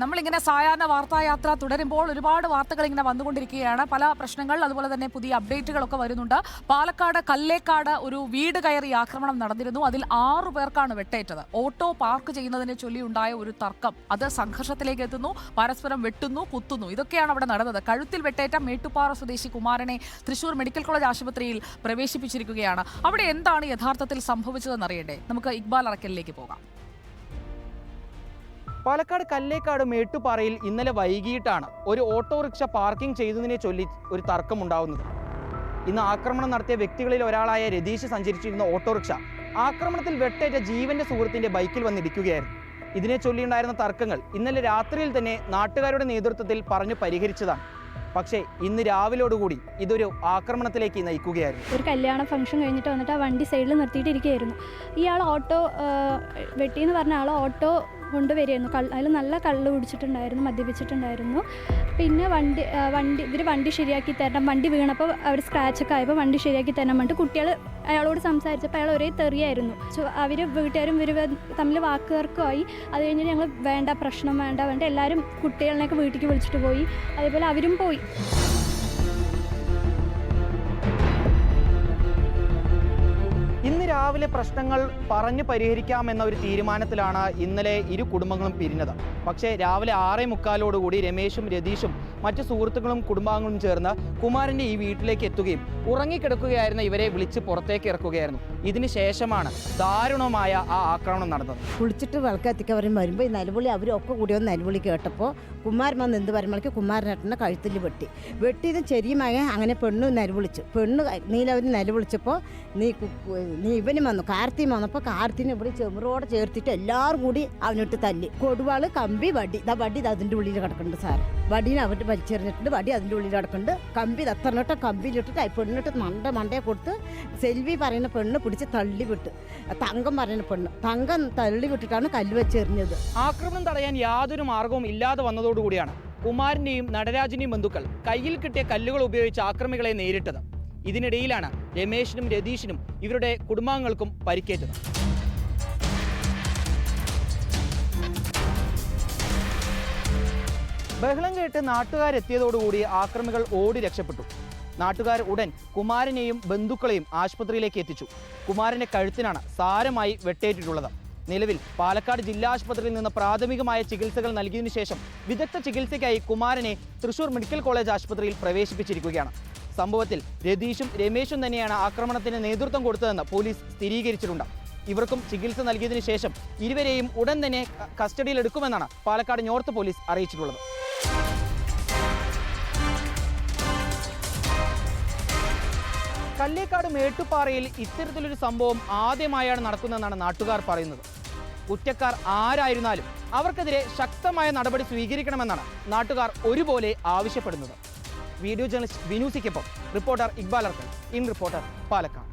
നമ്മളിങ്ങനെ സായാഹ്ന വാർത്തായാത്ര തുടരുമ്പോൾ ഒരുപാട് വാർത്തകൾ ഇങ്ങനെ വന്നുകൊണ്ടിരിക്കുകയാണ്. പല പ്രശ്നങ്ങൾ, അതുപോലെ തന്നെ പുതിയ അപ്ഡേറ്റുകളൊക്കെ വരുന്നുണ്ട്. പാലക്കാട് കല്ലേക്കാട് ഒരു വീട് കയറി ആക്രമണം നടന്നിരുന്നു. അതിൽ 6 പേർക്കാണ് വെട്ടേറ്റത്. ഓട്ടോ പാർക്ക് ചെയ്യുന്നതിനെ ചൊല്ലിയുണ്ടായ ഒരു തർക്കം അത് സംഘർഷത്തിലേക്ക് എത്തുന്നു. പരസ്പരം വെട്ടുന്നു, കുത്തുന്നു. ഇതൊക്കെയാണ് അവിടെ നടന്നത്. കഴുത്തിൽ വെട്ടേറ്റ മേട്ടുപ്പാറ സ്വദേശി കുമാരനെ തൃശൂർ മെഡിക്കൽ കോളേജ് ആശുപത്രിയിൽ പ്രവേശിപ്പിച്ചിരിക്കുകയാണ്. അവിടെ എന്താണ് യഥാർത്ഥത്തിൽ സംഭവിച്ചതെന്ന് അറിയണ്ടേ? നമുക്ക് ഇക്ബാൽ അറക്കലിലേക്ക് പോകാം. പാലക്കാട് കല്ലേക്കാട് മേട്ടുപാറയിൽ ഇന്നലെ വൈകിട്ടാണ് ഒരു ഓട്ടോറിക്ഷ പാർക്കിംഗ് ചെയ്തതിനെ ചൊല്ലി ഒരു തർക്കമുണ്ടാവുന്നത്. ഇന്ന് ആക്രമണം നടത്തിയ വ്യക്തികളിൽ ഒരാളായ രതീഷ് സഞ്ചരിച്ചിരുന്ന ഓട്ടോറിക്ഷ ആക്രമണത്തിൽ വെട്ടേറ്റ ജീവന്റെ സുഹൃത്തിന്റെ ബൈക്കിൽ വന്നിടിക്കുകയായിരുന്നു. ഇതിനെ ചൊല്ലിയുണ്ടായിരുന്ന തർക്കങ്ങൾ ഇന്നലെ രാത്രിയിൽ തന്നെ നാട്ടുകാരുടെ നേതൃത്വത്തിൽ പറഞ്ഞു പരിഹരിച്ചതാണ്. പക്ഷേ ഇന്ന് രാവിലോടുകൂടി ഇതൊരു ആക്രമണത്തിലേക്ക് നയിക്കുകയായിരുന്നു. ഒരു കല്യാണ ഫംഗ്ഷൻ കഴിഞ്ഞിട്ട് വന്നിട്ട് ആ വണ്ടി സൈഡിൽ നിർത്തിയിട്ടിരിക്കുകയായിരുന്നു. ഇയാൾ ഓട്ടോ വെട്ടിയെന്ന് പറഞ്ഞ ആൾ ഓട്ടോ കൊണ്ടുവരികയായിരുന്നു. അതിൽ നല്ല കള്ള് കുടിച്ചിട്ടുണ്ടായിരുന്നു, മദ്യപിച്ചിട്ടുണ്ടായിരുന്നു. പിന്നെ ഇവർ വണ്ടി ശരിയാക്കി തരണം, വണ്ടി വീണപ്പോൾ അവർ സ്ക്രാച്ചൊക്കെ ആയപ്പോൾ വണ്ടി ശരിയാക്കി തരണം പറഞ്ഞിട്ട് കുട്ടികൾ അയാളോട് സംസാരിച്ചപ്പോൾ അയാൾ ഒരേ തെറിയായിരുന്നു. അവർ വീട്ടുകാരും ഇവർ തമ്മിൽ വാക്കുകൾക്കുമായി. അത് കഴിഞ്ഞിട്ട് ഞങ്ങൾ വേണ്ട, പ്രശ്നം വേണ്ട എല്ലാവരും കുട്ടികളിനെയൊക്കെ വീട്ടിലേക്ക് വിളിച്ചിട്ട് പോയി. അതേപോലെ അവരും പോയി. ഇന്ന് രാവിലെ പ്രശ്നങ്ങൾ പറഞ്ഞു പരിഹരിക്കാമെന്ന ഒരു തീരുമാനത്തിലാണ് ഇന്നലെ ഇരു കുടുംബങ്ങളും പിരിഞ്ഞത്. പക്ഷേ രാവിലെ 6:45 രമേശും രതീഷും മറ്റു സുഹൃത്തുക്കളും കുടുംബാംഗങ്ങളും ചേർന്ന് കുമാരൻ്റെ ഈ വീട്ടിലേക്ക് എത്തുകയും ഉറങ്ങിക്കിടക്കുകയായിരുന്ന ഇവരെ വിളിച്ച് പുറത്തേക്ക് ഇറക്കുകയായിരുന്നു. ഇതിന് ശേഷമാണ് ദാരുണമായ ആ ആക്രമണം നടന്നത്. കുളിച്ചിട്ട് വിളക്കെത്തിക്കവരും വരുമ്പോൾ ഈ നിലവിളി അവരൊക്കെ കൂടി ഒന്ന് നിലവിളി കേട്ടപ്പോൾ കുമാരൻ വന്ന് എന്ത് പറയുമ്പോഴേക്ക് കുമാരനേട്ടൻ്റെ കഴുത്തിൽ വെട്ടിയതും ചെരിയുമായ അങ്ങനെ പെണ്ണ് നിലവിളിച്ചു. നീലവര് നിലവിളിച്ചപ്പോൾ നീ ഇവനും വന്നു, കാർത്തിയും വന്നപ്പോൾ കാർത്തിനെ ഇവിടെ ചെറുറോടെ ചേർത്തിട്ട് എല്ലാവരും കൂടി അവനിട്ട് തല്ലി. കൊടുവാള്, കമ്പി, വടി അതിൻ്റെ ഉള്ളിൽ കിടക്കുന്നുണ്ട് സാർ. വടീനെ അവർ വലിച്ചെറിഞ്ഞിട്ടുണ്ട്, വടി അതിൻ്റെ ഉള്ളിൽ കിടക്കുന്നുണ്ട്. കമ്പി തത്തറിഞ്ഞിട്ട് കമ്പിയിലിട്ടിട്ട് പെണ്ണിട്ട് മണ്ടയെ കൊടുത്ത് സെൽവി പറയുന്ന പെണ്ണ് പിടിച്ച് തള്ളിവിട്ട്, തങ്കം പറയുന്ന പെണ്ണ് തങ്കം തള്ളിവിട്ടിട്ടാണ് കല്ല് വെച്ചെറിഞ്ഞത്. ആക്രമണം തടയാൻ യാതൊരു മാർഗവും ഇല്ലാതെ വന്നതോടുകൂടിയാണ് കുമാരന്റെയും നടരാജിന്റെയും ബന്ധുക്കൾ കയ്യിൽ കിട്ടിയ കല്ലുകൾ ഉപയോഗിച്ച് ആക്രമികളെ നേരിട്ടത്. ഇതിനിടയിലാണ് രമേശിനും രതീഷിനും ഇവരുടെ കുടുംബാംഗങ്ങൾക്കും പരിക്കേറ്റത്. ബഹളം കേട്ട് നാട്ടുകാരെത്തിയതോടുകൂടി ആക്രമികൾ ഓടി രക്ഷപ്പെട്ടു. നാട്ടുകാർ ഉടൻ കുമാരനെയും ബന്ധുക്കളെയും ആശുപത്രിയിലേക്ക് എത്തിച്ചു. കുമാരന്റെ കഴുത്തിനാണ് സാരമായി വെട്ടേറ്റിട്ടുള്ളത്. നിലവിൽ പാലക്കാട് ജില്ലാ ആശുപത്രിയിൽ നിന്ന് പ്രാഥമികമായ ചികിത്സകൾ നൽകിയതിനു ശേഷം വിദഗ്ധ ചികിത്സയ്ക്കായി കുമാരനെ തൃശൂർ മെഡിക്കൽ കോളേജ് ആശുപത്രിയിൽ പ്രവേശിപ്പിച്ചിരിക്കുകയാണ്. സംഭവത്തിൽ രതീഷും രമേശും തന്നെയാണ് ആക്രമണത്തിന് നേതൃത്വം കൊടുത്തതെന്ന് പോലീസ് സ്ഥിരീകരിച്ചിട്ടുണ്ട്. ഇവർക്കും ചികിത്സ നൽകിയതിനു ശേഷം ഇരുവരെയും ഉടൻ തന്നെ കസ്റ്റഡിയിലെടുക്കുമെന്നാണ് പാലക്കാട് നോർത്ത് പോലീസ് അറിയിച്ചിട്ടുള്ളത്. കല്ലേക്കാട് മേട്ടുപാറയിൽ ഇത്തരത്തിലൊരു സംഭവം ആദ്യമായാണ് നടക്കുന്നതെന്നാണ് നാട്ടുകാർ പറയുന്നത്. കുറ്റക്കാർ ആരായിരുന്നാലും അവർക്കെതിരെ ശക്തമായ നടപടി സ്വീകരിക്കണമെന്നാണ് നാട്ടുകാർ ഒരുപോലെ ആവശ്യപ്പെടുന്നത്. വീഡിയോ ജേർണലിസ്റ്റ് വിനൂസിക്കൊപ്പം റിപ്പോർട്ടർ ഇക്ബാൽ അർക്കൽ, ഇൻ റിപ്പോർട്ടർ, പാലക്കാട്.